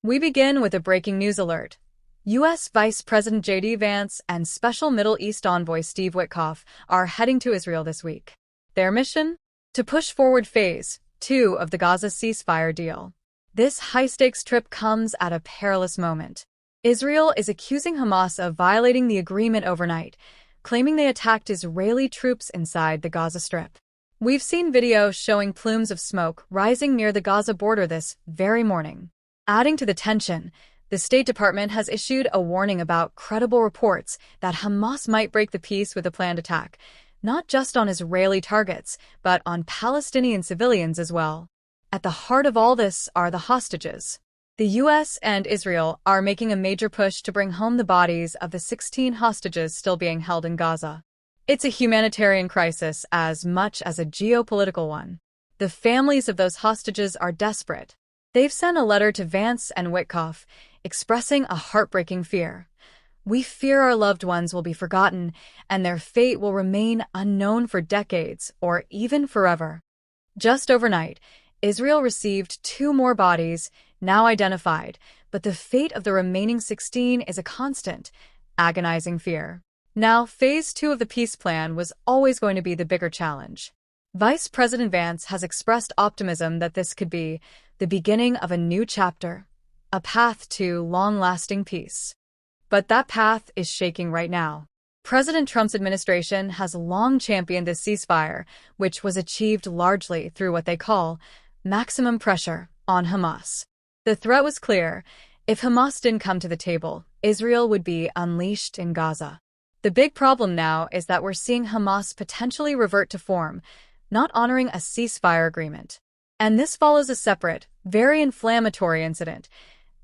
We begin with a breaking news alert. U.S. Vice President J.D. Vance and Special Middle East Envoy Steve Witkoff are heading to Israel this week. Their mission? To push forward Phase 2 of the Gaza ceasefire deal. This high-stakes trip comes at a perilous moment. Israel is accusing Hamas of violating the agreement overnight, claiming they attacked Israeli troops inside the Gaza Strip. We've seen videos showing plumes of smoke rising near the Gaza border this very morning. Adding to the tension, the State Department has issued a warning about credible reports that Hamas might break the peace with a planned attack, not just on Israeli targets, but on Palestinian civilians as well. At the heart of all this are the hostages. The U.S. and Israel are making a major push to bring home the bodies of the 16 hostages still being held in Gaza. It's a humanitarian crisis as much as a geopolitical one. The families of those hostages are desperate. They've sent a letter to Vance and Witkoff, expressing a heartbreaking fear. We fear our loved ones will be forgotten and their fate will remain unknown for decades or even forever. Just overnight, Israel received 2 more bodies, now identified, but the fate of the remaining 16 is a constant, agonizing fear. Now, Phase 2 of the peace plan was always going to be the bigger challenge. Vice President Vance has expressed optimism that this could be the beginning of a new chapter, a path to long-lasting peace. But that path is shaking right now. President Trump's administration has long championed this ceasefire, which was achieved largely through what they call maximum pressure on Hamas. The threat was clear. If Hamas didn't come to the table, Israel would be unleashed in Gaza. The big problem now is that we're seeing Hamas potentially revert to form, not honoring a ceasefire agreement. And this follows a separate, very inflammatory incident.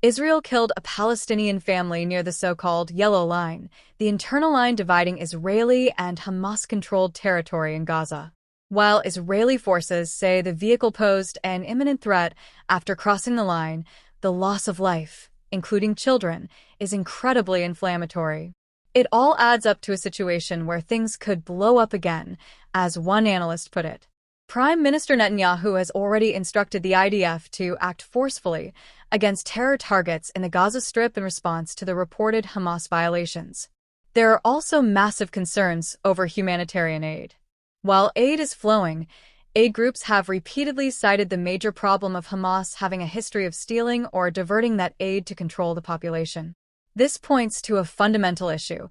Israel killed a Palestinian family near the so-called Yellow Line, the internal line dividing Israeli and Hamas-controlled territory in Gaza. While Israeli forces say the vehicle posed an imminent threat after crossing the line, the loss of life, including children, is incredibly inflammatory. It all adds up to a situation where things could blow up again, as one analyst put it. Prime Minister Netanyahu has already instructed the IDF to act forcefully against terror targets in the Gaza Strip in response to the reported Hamas violations. There are also massive concerns over humanitarian aid. While aid is flowing, aid groups have repeatedly cited the major problem of Hamas having a history of stealing or diverting that aid to control the population. This points to a fundamental issue.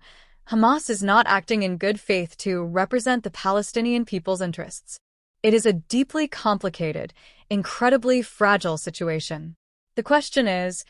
Hamas is not acting in good faith to represent the Palestinian people's interests. It is a deeply complicated, incredibly fragile situation. The question is,